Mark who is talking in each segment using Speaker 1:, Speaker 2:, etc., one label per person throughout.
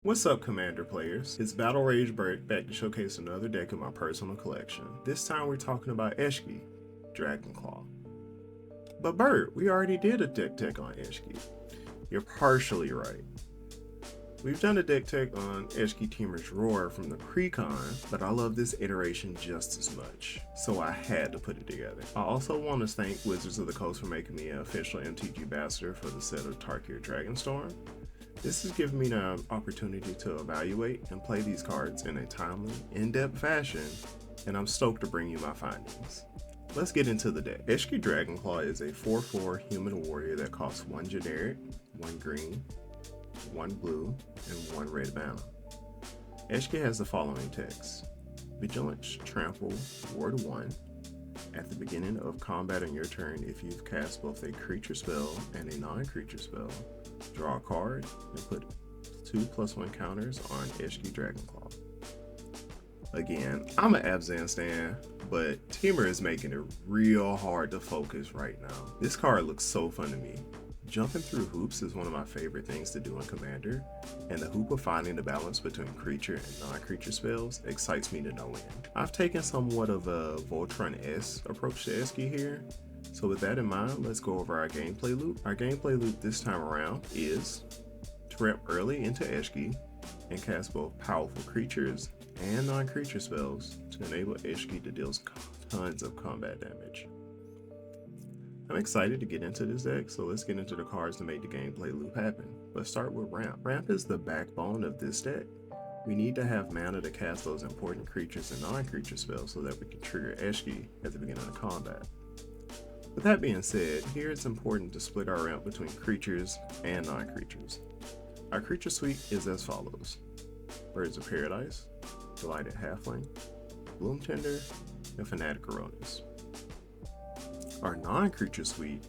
Speaker 1: What's up, Commander players? It's Battle Rage Bert back to showcase another deck in my personal collection. This time we're talking about Eshki Dragonclaw. But Bert, we already did a DeckTech on Eshki. You're partially right. We've done a DeckTech on Eshki Teamer's Roar from the pre-con, but I love this iteration just as much, so I had to put it together. I also want to thank Wizards of the Coast for making me an official MTG ambassador for the set of Tarkir Dragonstorm. This has given me the opportunity to evaluate and play these cards in a timely, in-depth fashion, and I'm stoked to bring you my findings. Let's get into the deck. Eshki Dragonclaw is a 4/4 human warrior that costs 1 generic, 1 green, 1 blue, and 1 red mana. Eshki has the following text: Vigilance, Trample, Ward 1. At the beginning of combat on your turn, if you've cast both a creature spell and a non-creature spell, draw a card and put 2/1 counters on Eshki Dragonclaw. Again, I'm an Abzan stan, but Teamer is making it real hard to focus right now. This card looks so fun to me. Jumping through hoops is one of my favorite things to do in Commander, and the hoop of finding the balance between creature and non-creature spells excites me to no end. I've taken somewhat of a Voltron-esque approach to Eshki here, so with that in mind, let's go over our gameplay loop. Our gameplay loop this time around is to ramp early into Eshki and cast both powerful creatures and non-creature spells to enable Eshki to deal tons of combat damage. I'm excited to get into this deck, so let's get into the cards to make the gameplay loop happen. Let's start with Ramp. Ramp is the backbone of this deck. We need to have mana to cast those important creatures and non-creature spells so that we can trigger Eshki at the beginning of combat. With that being said, here it's important to split our ramp between creatures and non-creatures. Our creature suite is as follows: Birds of Paradise, Delighted Halfling, Bloom Tender, and Fanatic Erroneous. Our non-creature suite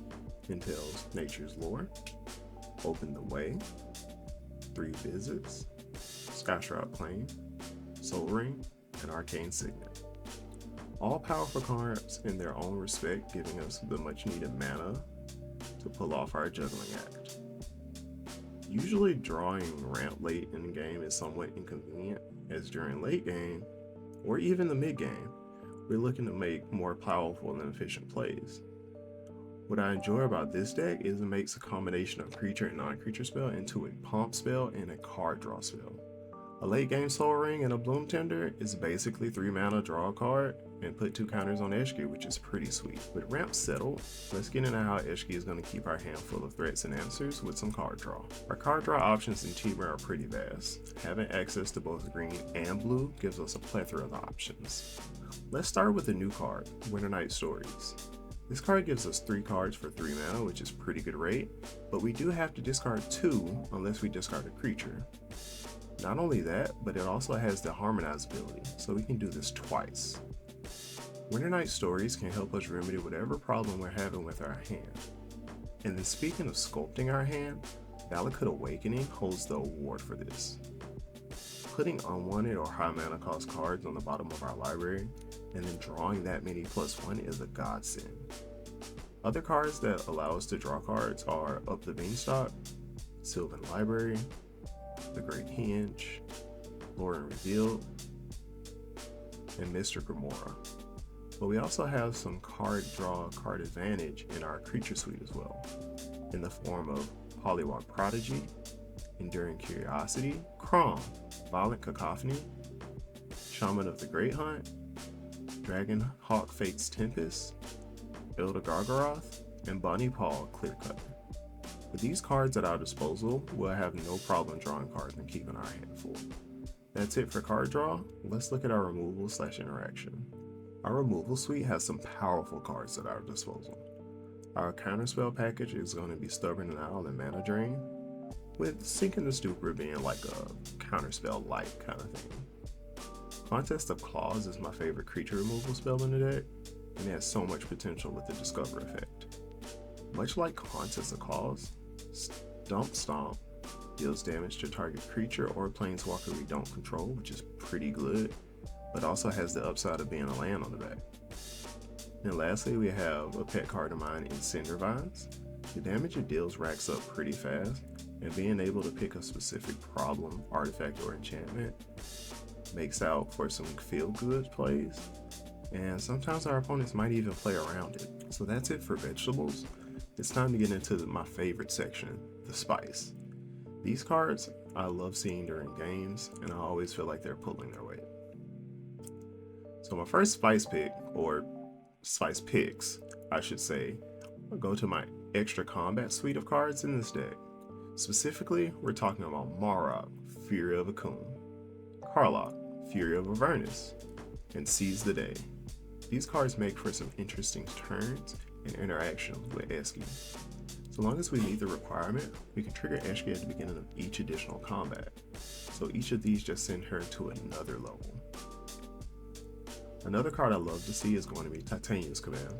Speaker 1: entails Nature's Lore, Open the Way, 3 Visits, Skyshroud Claim, Soul Ring, and Arcane Signet. All powerful cards in their own respect, giving us the much needed mana to pull off our juggling act. Usually drawing ramp late in the game is somewhat inconvenient, as during late game, or even the mid game, we're looking to make more powerful and efficient plays. What I enjoy about this deck is it makes a combination of creature and non-creature spell into a pump spell and a card draw spell. A late game Soul Ring and a Bloom Tender is basically 3 mana, draw a card, and put 2 counters on Eshki, which is pretty sweet. With ramp settled, let's get into how Eshki is going to keep our hand full of threats and answers with some card draw. Our card draw options in Teamer are pretty vast. Having access to both green and blue gives us a plethora of options. Let's start with a new card, Winternight Stories. This card gives us 3 cards for 3 mana, which is pretty good rate, but we do have to discard 2 unless we discard a creature. Not only that, but it also has the Harmonize ability, so we can do this twice. Winternight Stories can help us remedy whatever problem we're having with our hand. And then speaking of sculpting our hand, Valakut Awakening holds the award for this. Putting unwanted or high mana cost cards on the bottom of our library, and then drawing that many +1 is a godsend. Other cards that allow us to draw cards are Up the Beanstalk, Sylvan Library, The Great Henge, Lore and Revealed, and Mr. Grimora. But we also have some card draw, card advantage in our creature suite as well, in the form of Polywog Prodigy, Enduring Curiosity, Crom, Violent Cacophony, Shaman of the Great Hunt, Dragon Hawk Fate's Tempest, Elder Gargaroth, and Bunny Paw Clearcutter. With these cards at our disposal, we'll have no problem drawing cards and keeping our hand full. That's it for card draw. Let's look at our removal/interaction. Our removal suite has some powerful cards at our disposal. Our counterspell package is going to be Stubborn Denial and Mana Drain, with Sinking the Stupor being like a counterspell light kind of thing. Contest of Claws is my favorite creature removal spell in the deck, and it has so much potential with the Discover effect. Much like Contest of Claws, Stomp deals damage to target creature or planeswalker we don't control, which is pretty good, but also has the upside of being a land on the back. And lastly, we have a pet card of mine in Cinder Vines. The damage it deals racks up pretty fast, and being able to pick a specific problem, artifact, or enchantment makes out for some feel-good plays, and sometimes our opponents might even play around it. So that's it for vegetables. It's time to get into my favorite section, the spice. These cards I love seeing during games, and I always feel like they're pulling their weight. So my first spice pick, or spice picks, I should say, I'll go to my extra combat suite of cards in this deck. Specifically, we're talking about Marok, Fury of Akun, Karlach, Fury of Avernus, and Seize the Day. These cards make for some interesting turns and interactions with Eshki. So long as we meet the requirement, we can trigger Eshki at the beginning of each additional combat. So each of these just send her to another level. Another card I love to see is going to be Titania's Command.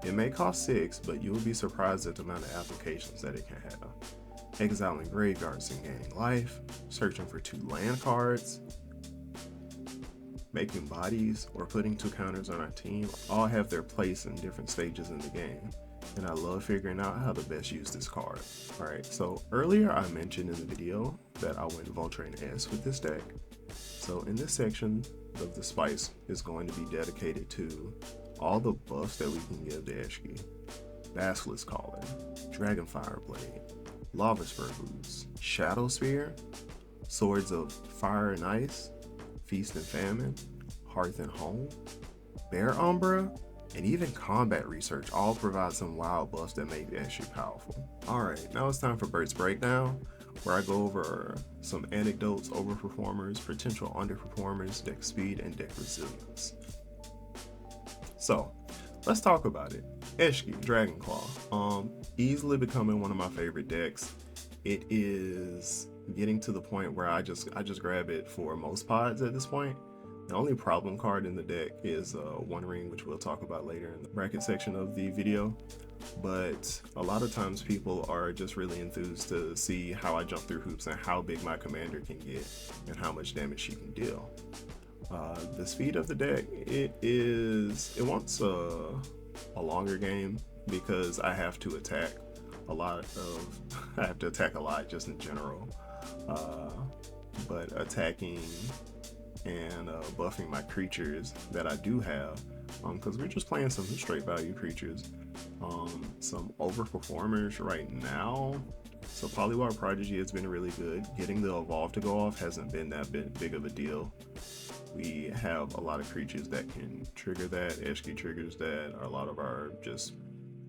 Speaker 1: It may cost 6, but you will be surprised at the amount of applications that it can have. Exiling graveyards and gaining life, searching for 2 land cards, making bodies, or putting 2 counters on our team all have their place in different stages in the game. And I love figuring out how to best use this card. Alright, so earlier I mentioned in the video that I went Voltrain S with this deck. So in this section of the spice is going to be dedicated to all the buffs that we can give to Eshki. Basilisk Collar, Dragonfire Blade, Lava Spur Boots, Shadow Spear, Swords of Fire and Ice, Feast and Famine, Hearth and Home, Bear Umbra, and even Combat Research all provide some wild buffs that make Eshki powerful. Alright, now it's time for Bert's Breakdown, where I go over some anecdotes, overperformers, potential underperformers, deck speed, and deck resilience. So, let's talk about it. Eshki Dragonclaw, easily becoming one of my favorite decks. It is getting to the point where I just grab it for most pods at this point. The only problem card in the deck is One Ring, which we'll talk about later in the bracket section of the video. But a lot of times people are just really enthused to see how I jump through hoops and how big my commander can get and how much damage she can deal. The speed of the deck, it wants a longer game because I have to attack a lot just in general. But attacking and buffing my creatures that I do have, because we're just playing some straight value creatures. Some overperformers right now. So Polywog Prodigy has been really good. Getting the Evolve to go off hasn't been that big of a deal. We have a lot of creatures that can trigger that. Eshki triggers that. A lot of our just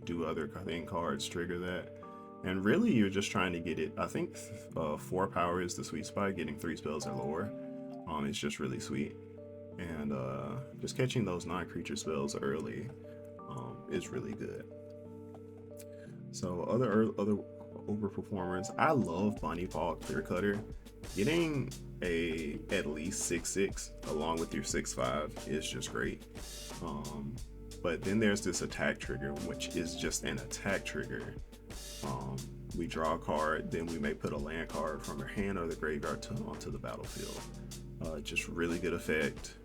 Speaker 1: do other thing cards trigger that. And really you're just trying to get it. I think 4 power is the sweet spot. Getting 3 spells or lower. It's just really sweet. And just catching those non-creature spells early is really good. So other overperformers, I love Bonnie Paw Clear Cutter. Getting at least 6/6 along with your 6/5 is just great. But then there's this attack trigger, which is just an attack trigger. We draw a card, then we may put a land card from our hand or the graveyard onto the battlefield. Just really good effect.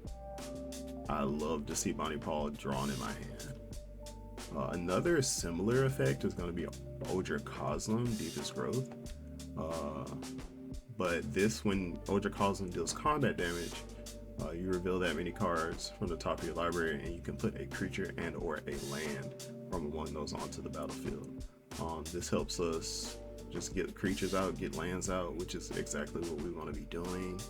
Speaker 1: I love to see Bonnie Paw drawn in my hand. Another similar effect is going to be Odra Kozlem, Deepest Growth. But this, when Odra Kozlem deals combat damage, you reveal that many cards from the top of your library and you can put a creature and or a land from one of those onto the battlefield. This helps us just get creatures out, get lands out, which is exactly what we want to be doing.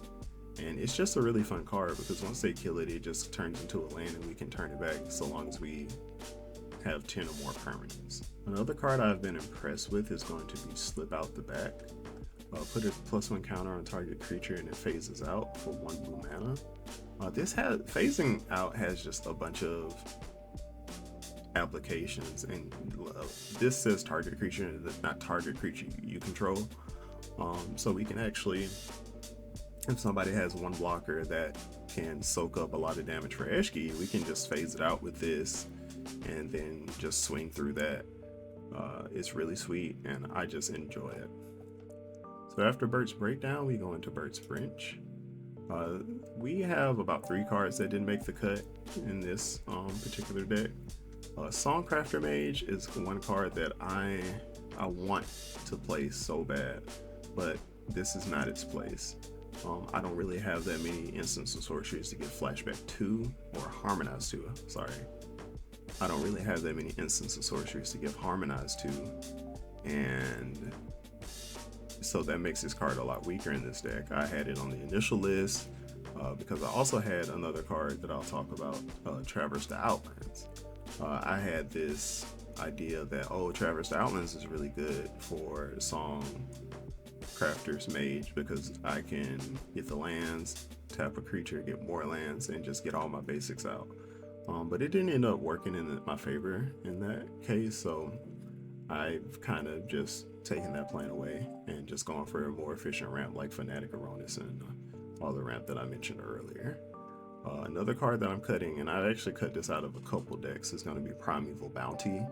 Speaker 1: And it's just a really fun card because once they kill it, it just turns into a land and we can turn it back so long as we have 10 or more permanents. Another card I've been impressed with is going to be Slip Out the Back. Put a +1 counter on target creature and it phases out for 1 blue mana. Phasing out has just a bunch of applications, and this says target creature, not target creature you control. So we can actually, if somebody has one blocker that can soak up a lot of damage for Eshki, we can just phase it out with this and then just swing through that. It's really sweet and I just enjoy it. So after Bert's Breakdown, we go into Bert's French. We have about 3 cards that didn't make the cut in this particular deck. Songcrafter Mage is one card that I I want to play so bad, but this is not its place. I don't really have that many instants of sorceries to give flashback to, or harmonize to, sorry. I don't really have that many instances of sorceries to give harmonize to, and so that makes this card a lot weaker in this deck. I had it on the initial list because I also had another card that I'll talk about, Traverse the Outlands. I had this idea that, Traverse the Outlands is really good for Song Crafter's Mage because I can get the lands, tap a creature, get more lands, and just get all my basics out. But it didn't end up working in my favor in that case, so I've kind of just taken that plan away and just gone for a more efficient ramp like Fanatic Aronis and all the ramp that I mentioned earlier. Another card that I'm cutting, and I actually cut this out of a couple decks, is going to be Primeval Bounty.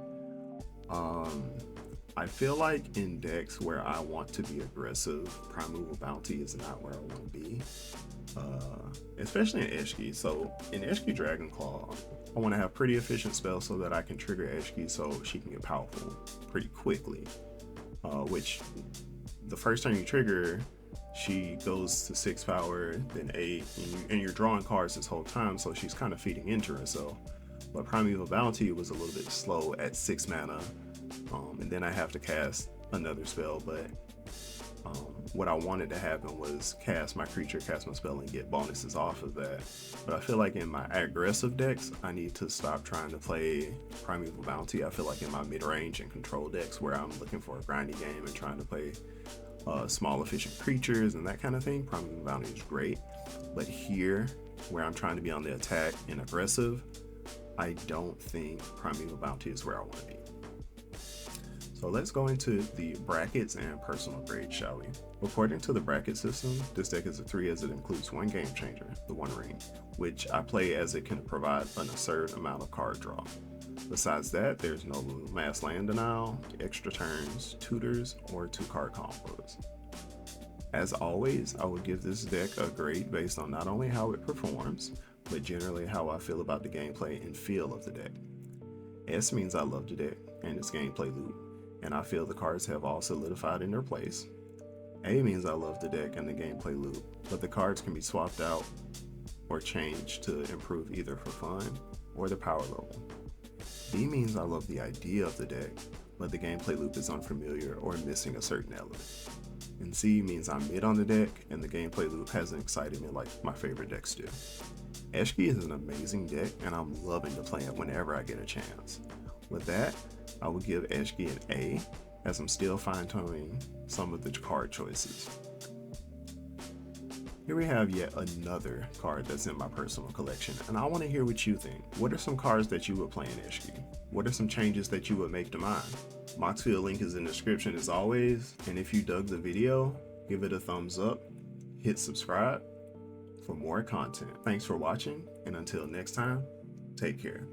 Speaker 1: I feel like in decks where I want to be aggressive, Primeval Bounty is not where I want to be, especially in Eshki. So in Eshki Dragonclaw, I want to have pretty efficient spells so that I can trigger Eshki so she can get powerful pretty quickly, which the first time you trigger, she goes to 6 power, then 8, and you're drawing cards this whole time, so she's kind of feeding into herself. But Primeval Bounty was a little bit slow at 6 mana, and then I have to cast another spell, but what I wanted to happen was cast my creature, cast my spell, and get bonuses off of that. But I feel like in my aggressive decks, I need to stop trying to play Primeval Bounty. I feel like in my mid-range and control decks where I'm looking for a grindy game and trying to play small efficient creatures and that kind of thing, Primeval Bounty is great. But here, where I'm trying to be on the attack and aggressive, I don't think Primeval Bounty is where I want to be. So let's go into the brackets and personal grade, shall we? According to the bracket system, this deck is a 3 as it includes one game changer, the One Ring, which I play as it can provide an absurd amount of card draw. Besides that, there's no mass land denial, extra turns, tutors, or 2-card combos. As always, I would give this deck a grade based on not only how it performs, but generally how I feel about the gameplay and feel of the deck. S means I love the deck and its gameplay loop, and I feel the cards have all solidified in their place. A means I love the deck and the gameplay loop, but the cards can be swapped out or changed to improve either for fun or the power level. B means I love the idea of the deck, but the gameplay loop is unfamiliar or missing a certain element. And C means I'm mid on the deck and the gameplay loop hasn't excited me like my favorite decks do. Eshki is an amazing deck and I'm loving to play it whenever I get a chance. With that, I would give Eshki an A, as I'm still fine-tuning some of the card choices. Here we have yet another card that's in my personal collection, and I want to hear what you think. What are some cards that you would play in Eshki? What are some changes that you would make to mine? Moxfield link is in the description as always, and if you dug the video, give it a thumbs up, hit subscribe for more content. Thanks for watching, and until next time, take care.